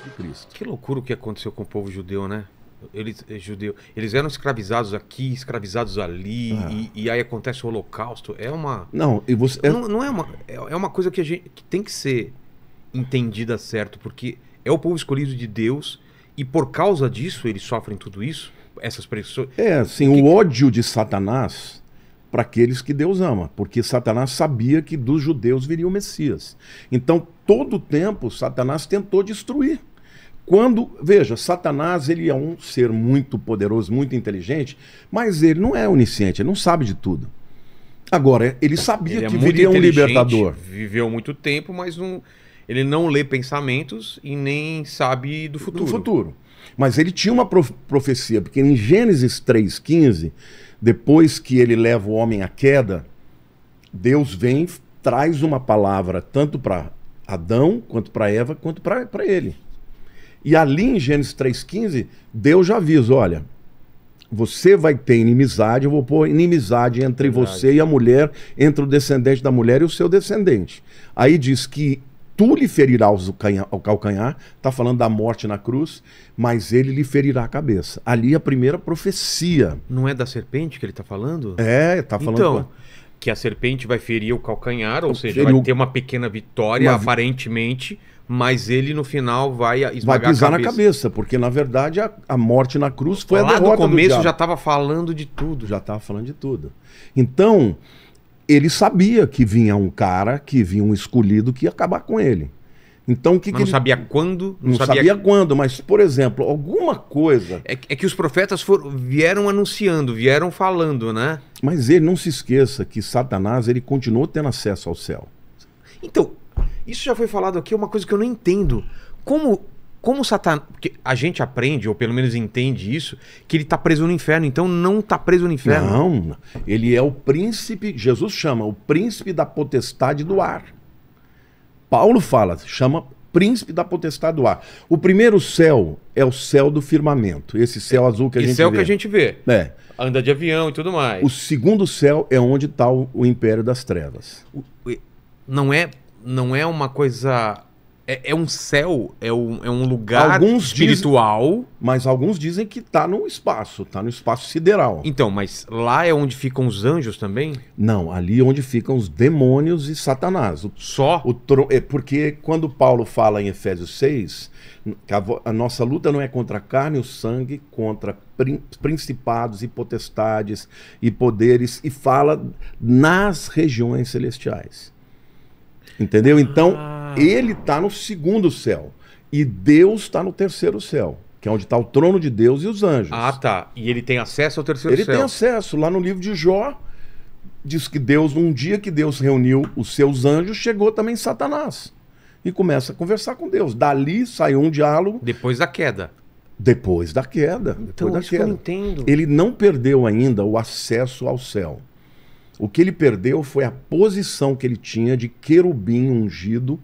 de Cristo. Que loucura o que aconteceu com o povo judeu, né? Eles eram escravizados aqui, escravizados ali, e aí acontece o Holocausto. É uma. Não, e você. Não é uma. É uma coisa que tem que ser entendida certo, porque é o povo escolhido de Deus, e por causa disso eles sofrem tudo isso, essas pressões. Assim, o ódio de Satanás para aqueles que Deus ama, porque Satanás sabia que dos judeus viria o Messias. Então, todo o tempo, Satanás tentou destruir. Veja, Satanás, ele é um ser muito poderoso, muito inteligente, mas ele não é onisciente, ele não sabe de tudo. Agora, ele sabia que viria um libertador. Viveu muito tempo, mas ele não lê pensamentos e nem sabe do futuro. Do futuro. Mas ele tinha uma profecia, porque em Gênesis 3,15, depois que ele leva o homem à queda, Deus vem, traz uma palavra tanto para Adão, quanto para Eva, quanto para ele. E ali em Gênesis 3,15, Deus já avisa, olha, você vai ter inimizade, eu vou pôr inimizade entre você e a mulher, entre o descendente da mulher e o seu descendente. Aí diz que tu lhe ferirás o calcanhar, está falando da morte na cruz, mas ele lhe ferirá a cabeça. Ali a primeira profecia. Não é da serpente que ele está falando? Está falando... Então, que a serpente vai ferir o calcanhar, ou seja, vai ter uma pequena vitória, aparentemente... Mas ele no final vai esmagar vai pisar a cabeça. Na cabeça, porque na verdade a morte na cruz foi a derrota do diabo. Lá no começo já estava falando de tudo. Já estava falando de tudo. Então, ele sabia que vinha um cara, que vinha um escolhido que ia acabar com ele. Então, mas não sabia quando? Não sabia quando, mas, por exemplo, alguma coisa... É que os profetas vieram anunciando, vieram falando, né? Mas ele não se esqueça que Satanás, ele continuou tendo acesso ao céu. Então... Isso já foi falado aqui, é uma coisa que eu não entendo. Como Satanás... Porque a gente aprende, ou pelo menos entende isso, que ele está preso no inferno. Então não está preso no inferno. Não, ele é o príncipe, Jesus chama, o príncipe da potestade do ar. Paulo chama príncipe da potestade do ar. O primeiro céu é o céu do firmamento. Esse céu azul que a gente vê. Esse céu que a gente vê. É. Anda de avião e tudo mais. O segundo céu é onde está o império das trevas. Não é uma coisa... É um céu, é um lugar espiritual. Mas alguns dizem que está no espaço sideral. Então, mas lá é onde ficam os anjos também? Não, ali é onde ficam os demônios e Satanás. Porque quando Paulo fala em Efésios 6, a nossa luta não é contra a carne e o sangue, contra principados e potestades e poderes, e fala nas regiões celestiais. Entendeu? Então, ele está no segundo céu. E Deus está no terceiro céu, que é onde está o trono de Deus e os anjos. Ah, tá. E ele tem acesso ao terceiro céu. Ele tem acesso. Lá no livro de Jó, diz que Deus, um dia que Deus reuniu os seus anjos, chegou também Satanás. E começa a conversar com Deus. Dali saiu um diálogo. Depois da queda. Depois da queda. Então, depois da isso queda. que eu não entendo. Ele não perdeu ainda o acesso ao céu. O que ele perdeu foi a posição que ele tinha de querubim ungido.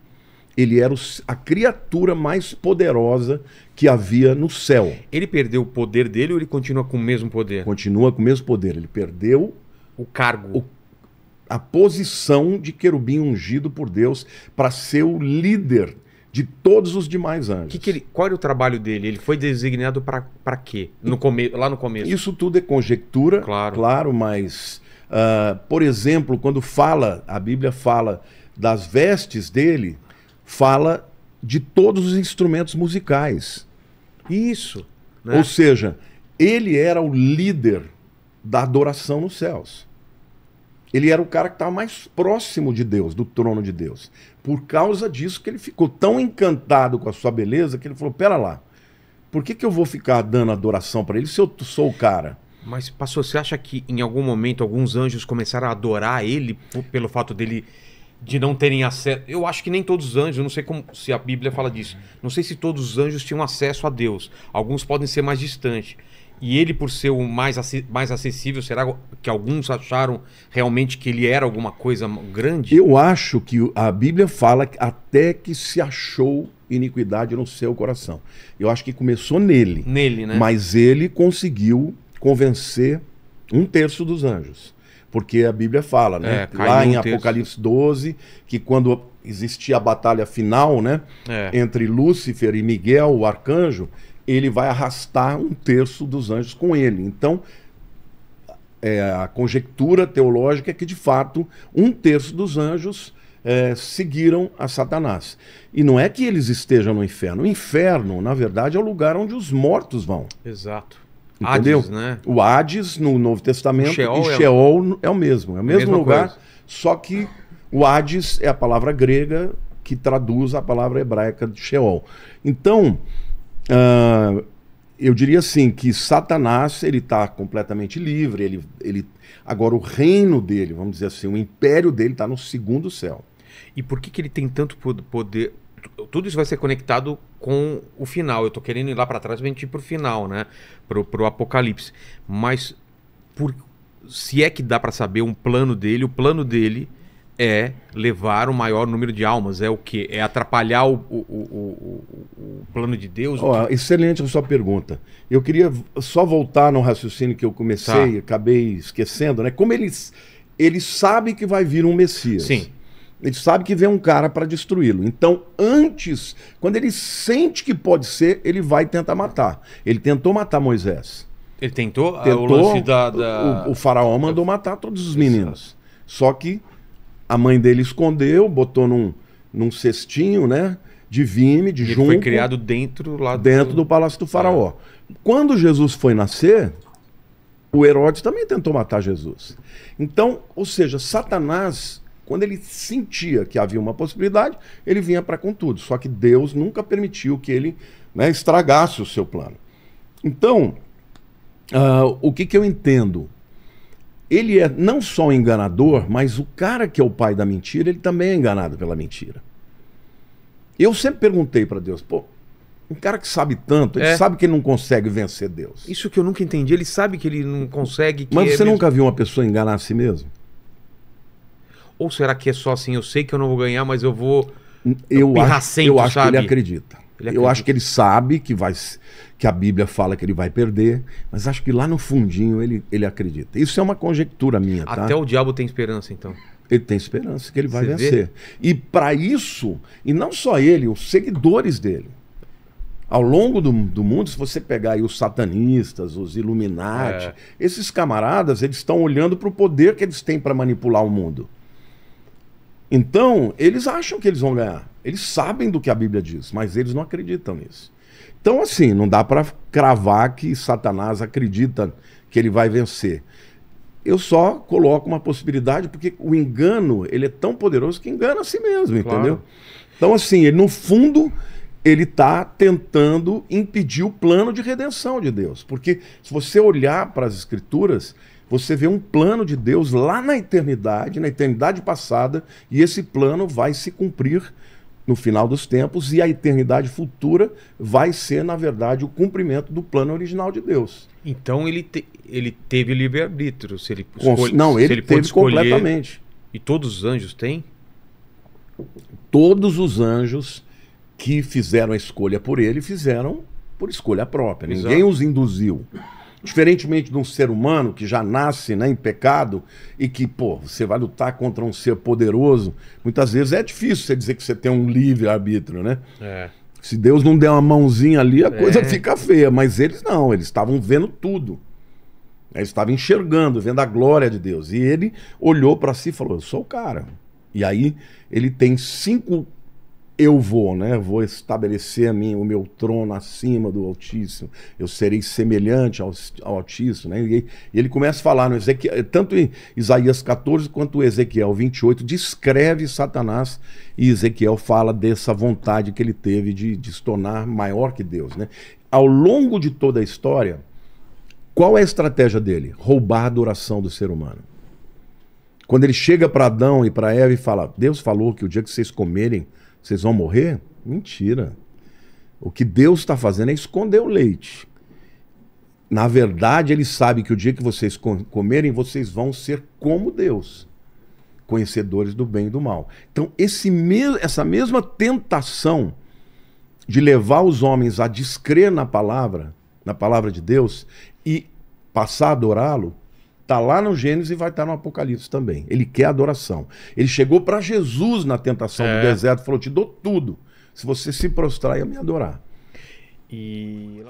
Ele era a criatura mais poderosa que havia no céu. Ele perdeu o poder dele ou ele continua com o mesmo poder? Continua com o mesmo poder. Ele perdeu o cargo. A posição de querubim ungido por Deus para ser o líder de todos os demais anjos. Qual era o trabalho dele? Ele foi designado para quê? Lá no começo. Isso tudo é conjectura, claro, mas... por exemplo, quando a Bíblia fala das vestes dele, fala de todos os instrumentos musicais. Isso. Né? Ou seja, ele era o líder da adoração nos céus. Ele era o cara que estava mais próximo de Deus, do trono de Deus. Por causa disso que ele ficou tão encantado com a sua beleza que ele falou, pera lá, por que eu vou ficar dando adoração para ele se eu sou o cara? Mas, pastor, você acha que em algum momento alguns anjos começaram a adorar ele pelo fato dele de não terem acesso? Eu acho que nem todos os anjos, eu não sei se a Bíblia fala disso. Não sei se todos os anjos tinham acesso a Deus. Alguns podem ser mais distantes. E ele, por ser o mais acessível, será que alguns acharam realmente que ele era alguma coisa grande? Eu acho que a Bíblia fala até que se achou iniquidade no seu coração. Eu acho que começou nele. Nele, né? Mas ele conseguiu convencer 1/3 dos anjos. Porque a Bíblia fala, né? Lá em Apocalipse 12, que quando existir a batalha final, né? É. Entre Lúcifer e Miguel, o arcanjo, ele vai arrastar um terço dos anjos com ele. Então, a conjectura teológica é que, de fato, um terço dos anjos seguiram a Satanás. E não é que eles estejam no inferno. O inferno, na verdade, é o lugar onde os mortos vão. Exato. Entendeu? Hades, né? O Hades, no Novo Testamento, Sheol e Sheol é o mesmo. É o mesmo lugar, coisa. só que o Hades é a palavra grega que traduz a palavra hebraica de Sheol. Então, eu diria assim, que Satanás, ele está completamente livre, agora o reino dele, vamos dizer assim, o império dele está no segundo céu. E por que ele tem tanto poder? Tudo isso vai ser conectado com o final. Eu tô querendo ir lá para trás pra gente ir pro final, né? Pro Apocalipse. Mas se é que dá para saber um plano dele, o plano dele é levar o maior número de almas. É o quê? É atrapalhar o plano de Deus? Excelente a sua pergunta. Eu queria só voltar no raciocínio que eu comecei, acabei esquecendo, né? Como ele sabe que vai vir um Messias. Sim. Ele sabe que vem um cara para destruí-lo. Então, antes, quando ele sente que pode ser, ele vai tentar matar. Ele tentou matar Moisés. Ele tentou? O lance o faraó mandou matar todos os meninos. Só que a mãe dele escondeu, botou num cestinho, né, de vime, de junco. Ele foi criado dentro do palácio do faraó. Quando Jesus foi nascer, o Herodes também tentou matar Jesus. Então, ou seja, Satanás, quando ele sentia que havia uma possibilidade, ele vinha para com tudo. Só que Deus nunca permitiu que ele, né, estragasse o seu plano. Então, o que eu entendo? Ele é não só um enganador, mas o cara que é o pai da mentira, ele também é enganado pela mentira. Eu sempre perguntei para Deus, um cara que sabe tanto, ele sabe que ele não consegue vencer Deus. Isso que eu nunca entendi, ele sabe que ele não consegue... Mas você nunca viu uma pessoa enganar a si mesmo? Ou será que é só assim, eu sei que eu não vou ganhar, mas eu vou... Eu acho que ele acredita. Eu acho que ele sabe que a Bíblia fala que ele vai perder, mas acho que lá no fundinho ele acredita. Isso é uma conjectura minha, tá? Até o diabo tem esperança, então. Ele tem esperança que ele vai vencer. E para isso, e não só ele, os seguidores dele. Ao longo do mundo, se você pegar aí os satanistas, os Illuminati, esses camaradas, eles estão olhando para o poder que eles têm para manipular o mundo. Então, eles acham que eles vão ganhar. Eles sabem do que a Bíblia diz, mas eles não acreditam nisso. Então, assim, não dá para cravar que Satanás acredita que ele vai vencer. Eu só coloco uma possibilidade, porque o engano, ele é tão poderoso que engana a si mesmo, entendeu? Então, assim, ele, no fundo, ele está tentando impedir o plano de redenção de Deus. Porque se você olhar para as Escrituras, você vê um plano de Deus lá na eternidade passada, e esse plano vai se cumprir no final dos tempos, e a eternidade futura vai ser, na verdade, o cumprimento do plano original de Deus. Então ele teve livre-arbítrio, se ele Não, ele teve completamente. E todos os anjos têm? Todos os anjos que fizeram a escolha por ele, fizeram por escolha própria. Exato. Ninguém os induziu. Diferentemente de um ser humano que já nasce, né, em pecado e que, você vai lutar contra um ser poderoso, muitas vezes é difícil você dizer que você tem um livre-arbítrio, né? Se Deus não der uma mãozinha ali, a coisa fica feia. Mas eles não, eles estavam vendo tudo. Eles estavam enxergando, vendo a glória de Deus. E ele olhou para si e falou, eu sou o cara. E aí ele tem 5... Eu vou, né? Vou estabelecer o meu trono acima do Altíssimo. Eu serei semelhante ao Altíssimo, né? E ele começa a falar no Ezequiel, tanto em Isaías 14 quanto Ezequiel 28, descreve Satanás, e Ezequiel fala dessa vontade que ele teve de se tornar maior que Deus, né? Ao longo de toda a história, qual é a estratégia dele? Roubar a adoração do ser humano. Quando ele chega para Adão e para Eva e fala, Deus falou que o dia que vocês comerem, vocês vão morrer? Mentira. O que Deus está fazendo é esconder o leite. Na verdade, ele sabe que o dia que vocês comerem, vocês vão ser como Deus, conhecedores do bem e do mal. Então, essa mesma tentação de levar os homens a descrer na palavra de Deus e passar a adorá-lo, Tá lá no Gênesis e vai estar no Apocalipse também. Ele quer adoração. Ele chegou para Jesus na tentação do deserto e falou: te dou tudo se você se prostrar e me adorar. E